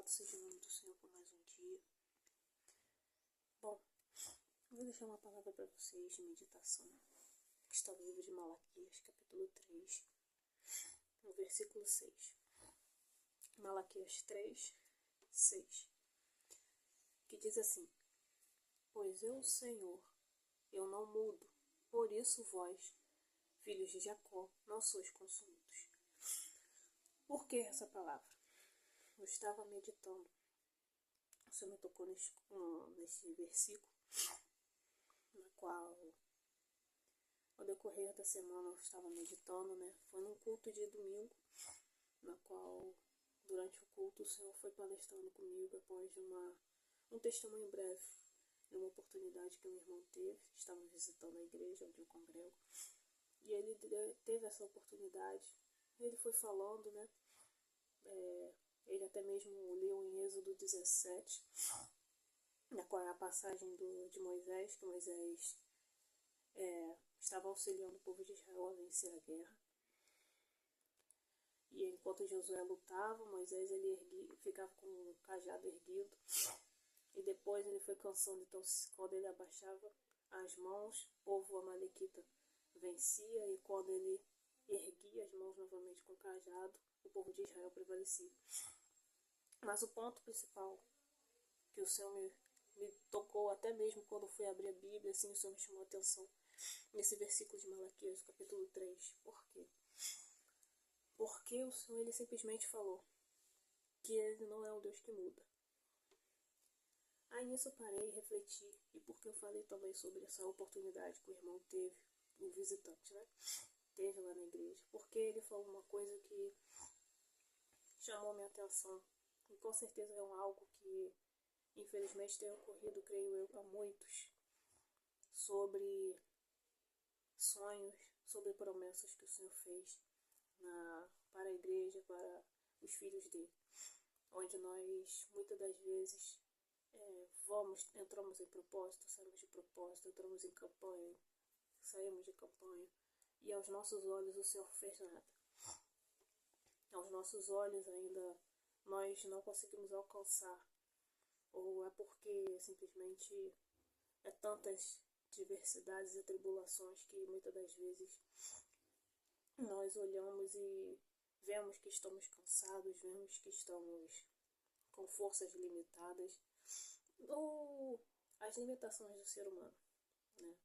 Louvado seja o nome do Senhor por mais um dia. Bom, eu vou deixar uma palavra para vocês de meditação, que está no livro de Malaquias, capítulo 3, no versículo 6. Malaquias 3, 6, que diz assim: Pois eu, Senhor, eu não mudo, por isso vós, filhos de Jacó, não sois consumidos. Por que essa palavra? Eu estava meditando, o Senhor me tocou nesse versículo, na qual, ao decorrer da semana, eu estava meditando, né? Foi num culto de domingo, na qual, durante o culto, o Senhor foi palestrando comigo após um testemunho breve, de uma oportunidade que meu irmão teve. Estava visitando a igreja onde eu congrego, e ele teve essa oportunidade. Ele foi falando, né? Ele até mesmo leu em Êxodo 17, na qual é a passagem de Moisés, que Moisés estava auxiliando o povo de Israel a vencer a guerra. E enquanto Josué lutava, Moisés ficava com o cajado erguido. E depois ele foi cansando, então quando ele abaixava as mãos, o povo amalequita vencia. E quando ele erguia as mãos novamente com o cajado, o povo de Israel prevalecia. Mas o ponto principal que o Senhor me tocou, até mesmo quando fui abrir a Bíblia, assim, o Senhor me chamou a atenção nesse versículo de Malaquias, capítulo 3. Por quê? Porque o Senhor, ele simplesmente falou que ele não é um Deus que muda. Aí nisso eu parei e refleti, e porque eu falei também sobre essa oportunidade que o irmão teve, o visitante, né? Teve lá na igreja. Porque ele falou uma coisa que chamou minha atenção, e com certeza é algo que infelizmente tem ocorrido, creio eu, a muitos, sobre sonhos, sobre promessas que o Senhor fez para a igreja, para os filhos dele, onde nós muitas das vezes entramos em propósito, saímos de propósito, entramos em campanha, saímos de campanha, e aos nossos olhos o Senhor fez nada. Aos nossos olhos ainda nós não conseguimos alcançar, ou é porque simplesmente é tantas diversidades e tribulações que muitas das vezes nós olhamos e vemos que estamos cansados, vemos que estamos com forças limitadas, ou as limitações do ser humano, né?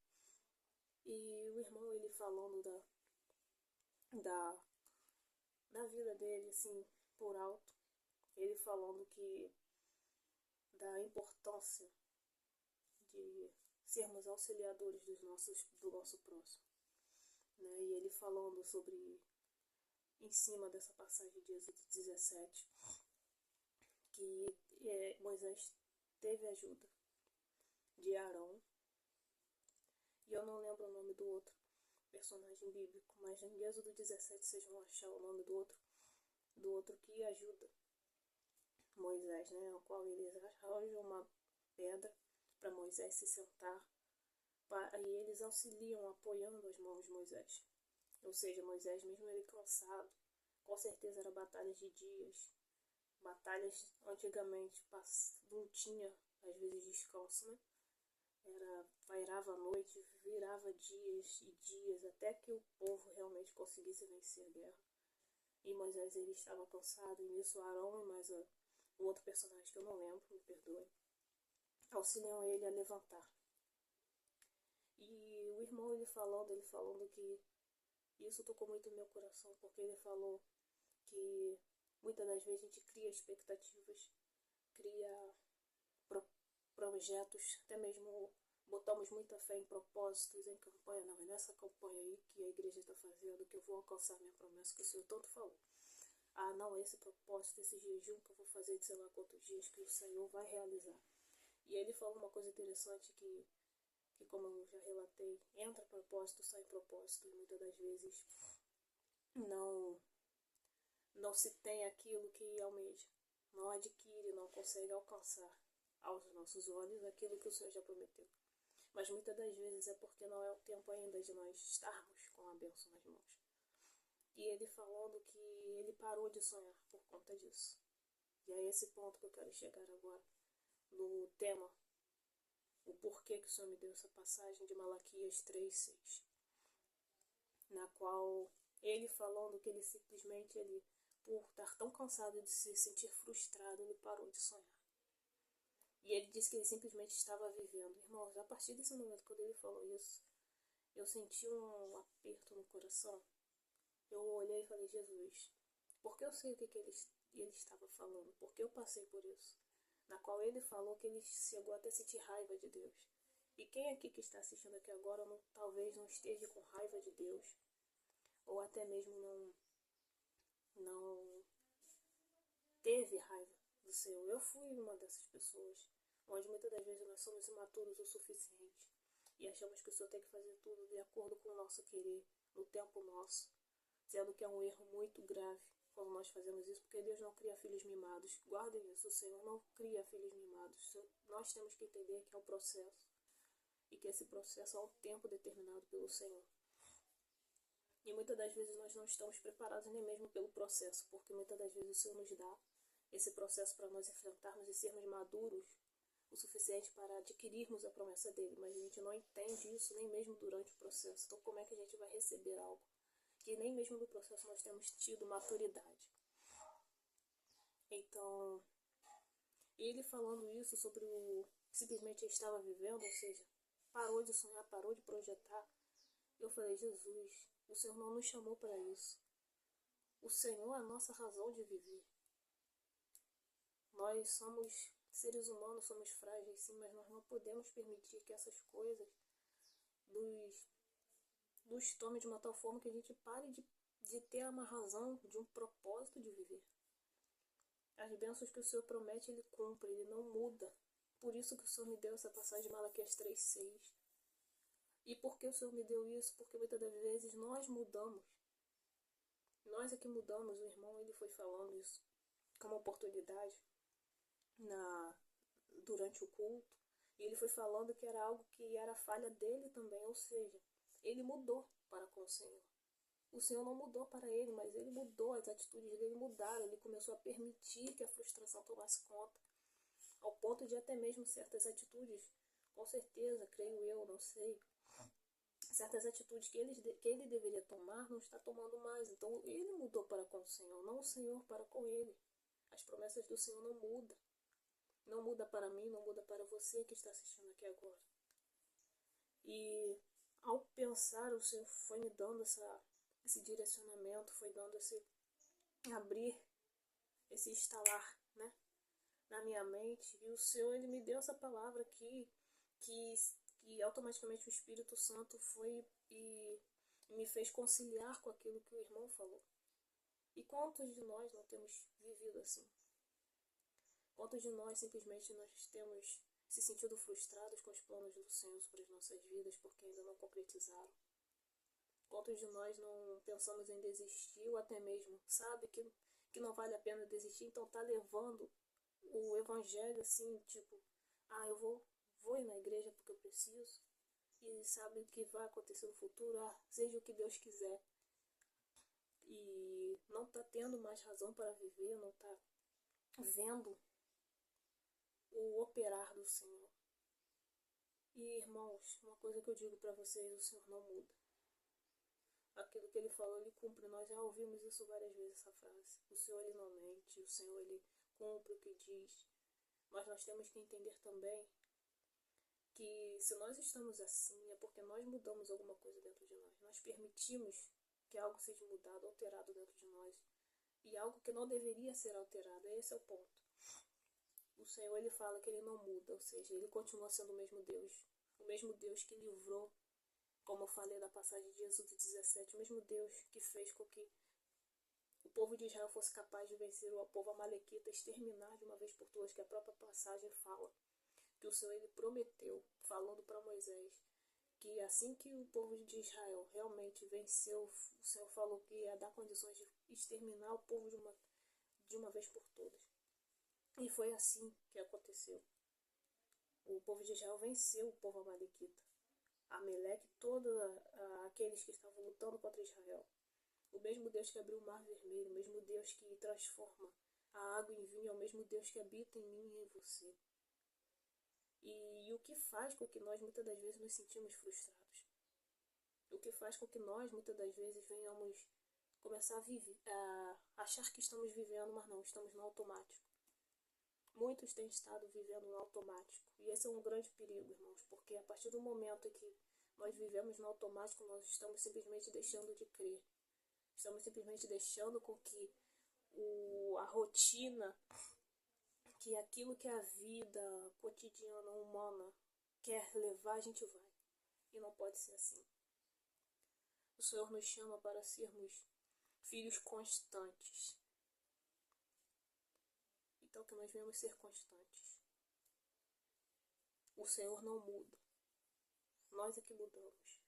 E o irmão, ele falando da vida dele, assim, por alto, ele falando da importância de sermos auxiliadores do nosso próximo, né? E ele falando em cima dessa passagem de Êxodo 17, que Moisés teve ajuda de Arão, e eu não lembro o nome do outro personagem bíblico, mas em Êxodo 17 vocês vão achar o nome do outro que ajuda Moisés, né? Ao qual eles arranjam uma pedra para Moisés se sentar, e eles auxiliam, apoiando as mãos de Moisés. Ou seja, Moisés, mesmo ele cansado, com certeza eram batalhas de dias, batalhas antigamente não tinha às vezes descanso, né? Pairava a noite, virava dias e dias, até que o povo realmente conseguisse vencer a guerra. E Moisés, ele estava cansado, e nisso Arão e mais o outro personagem que eu não lembro, me perdoe, auxiliam ele a levantar. E o irmão, ele falando que isso tocou muito no meu coração, porque ele falou que muitas das vezes a gente cria expectativas, cria projetos, até mesmo botamos muita fé em propósitos, em campanha. Não, é nessa campanha aí que a igreja está fazendo que eu vou alcançar minha promessa, que o Senhor tanto falou. Ah, não, é esse propósito, esse jejum que eu vou fazer de sei lá quantos dias que o Senhor vai realizar. E ele falou uma coisa interessante que como eu já relatei, entra propósito, sai propósito, e muitas das vezes não se tem aquilo que almeja, não adquire, não consegue alcançar aos nossos olhos aquilo que o Senhor já prometeu. Mas muitas das vezes é porque não é o tempo ainda de nós estarmos com a bênção nas mãos. E ele falando que ele parou de sonhar por conta disso. E é esse ponto que eu quero chegar agora, no tema, o porquê que o Senhor me deu essa passagem de Malaquias 3:6, na qual ele falando que ele simplesmente, por estar tão cansado de se sentir frustrado, ele parou de sonhar. E ele disse que ele simplesmente estava vivendo. Irmãos, a partir desse momento, quando ele falou isso, eu senti um aperto no coração. Eu olhei e falei, Jesus, porque eu sei o que ele estava falando, porque eu passei por isso. Na qual ele falou que ele chegou até a sentir raiva de Deus. E quem aqui que está assistindo aqui agora talvez não esteja com raiva de Deus, ou até mesmo não teve raiva do Senhor. Eu fui uma dessas pessoas, onde muitas das vezes nós somos imaturos o suficiente e achamos que o Senhor tem que fazer tudo de acordo com o nosso querer, no tempo nosso, sendo que é um erro muito grave quando nós fazemos isso, porque Deus não cria filhos mimados. Guardem isso, o Senhor não cria filhos mimados. Nós temos que entender que é um processo, e que esse processo é um tempo determinado pelo Senhor. E muitas das vezes nós não estamos preparados nem mesmo pelo processo, porque muitas das vezes o Senhor nos dá esse processo para nós enfrentarmos e sermos maduros o suficiente para adquirirmos a promessa dele, mas a gente não entende isso nem mesmo durante o processo. Então como é que a gente vai receber algo que nem mesmo no processo nós temos tido maturidade? Então, ele falando isso sobre o simplesmente ele estava vivendo, ou seja, parou de sonhar, parou de projetar, eu falei, Jesus, o Senhor não nos chamou para isso. O Senhor é a nossa razão de viver. Nós somos seres humanos, somos frágeis sim, mas nós não podemos permitir que essas coisas nos tome de uma tal forma que a gente pare de ter uma razão, de um propósito de viver. As bênçãos que o Senhor promete, Ele cumpre, Ele não muda. Por isso que o Senhor me deu essa passagem de Malaquias 3:6. E por que o Senhor me deu isso? Porque muitas das vezes nós mudamos. Nós é que mudamos. O irmão, ele foi falando isso como oportunidade durante o culto. E ele foi falando que era algo que era falha dele também. Ou seja, ele mudou para com o Senhor. O Senhor não mudou para ele, mas ele mudou. As atitudes dele mudaram. Ele começou a permitir que a frustração tomasse conta. Ao ponto de até mesmo certas atitudes, com certeza, creio eu, não sei, certas atitudes que ele deveria tomar, não está tomando mais. Então ele mudou para com o Senhor, não o Senhor para com ele. As promessas do Senhor não mudam. Não muda para mim, não muda para você que está assistindo aqui agora. E ao pensar, o Senhor foi me dando esse direcionamento, foi dando esse abrir, esse instalar, né, na minha mente. E o Senhor, ele me deu essa palavra aqui, que automaticamente o Espírito Santo foi e me fez conciliar com aquilo que o irmão falou. E quantos de nós não temos vivido assim? Quantos de nós simplesmente nós temos se sentido frustrados com os planos do Senhor sobre as nossas vidas porque ainda não concretizaram? Quantos de nós não pensamos em desistir ou até mesmo sabe que não vale a pena desistir, então tá levando o evangelho assim, tipo, eu vou ir na igreja porque eu preciso, e sabe o que vai acontecer no futuro, seja o que Deus quiser, e não está tendo mais razão para viver, não está vendo o operar do Senhor. E irmãos, uma coisa que eu digo para vocês, o Senhor não muda. Aquilo que ele falou, ele cumpre. Nós já ouvimos isso várias vezes, essa frase. O Senhor, ele não mente, o Senhor, ele cumpre o que diz. Mas nós temos que entender também que se nós estamos assim, é porque nós mudamos alguma coisa dentro de nós. Nós permitimos que algo seja mudado, alterado dentro de nós. E algo que não deveria ser alterado. Esse é o ponto. O Senhor, ele fala que ele não muda, ou seja, ele continua sendo o mesmo Deus. O mesmo Deus que livrou, como eu falei na passagem de Êxodo 17, o mesmo Deus que fez com que o povo de Israel fosse capaz de vencer o povo amalequita, exterminar de uma vez por todas, que a própria passagem fala. Que o Senhor, ele prometeu, falando para Moisés, que assim que o povo de Israel realmente venceu, o Senhor falou que ia dar condições de exterminar o povo de uma vez por todas. E foi assim que aconteceu. O povo de Israel venceu o povo amalequita. Amaleque, todos aqueles que estavam lutando contra Israel. O mesmo Deus que abriu o mar vermelho, o mesmo Deus que transforma a água e o vinho é o mesmo Deus que habita em mim e em você. E o que faz com que nós muitas das vezes nos sentimos frustrados? O que faz com que nós muitas das vezes venhamos começar a achar que estamos vivendo, mas não, estamos no automático. Muitos têm estado vivendo no automático. E esse é um grande perigo, irmãos, porque a partir do momento em que nós vivemos no automático, nós estamos simplesmente deixando de crer. Estamos simplesmente deixando com que a rotina, que aquilo que a vida cotidiana, humana, quer levar, a gente vai. E não pode ser assim. O Senhor nos chama para sermos filhos constantes. Então que nós venhamos ser constantes. O Senhor não muda. Nós é que mudamos.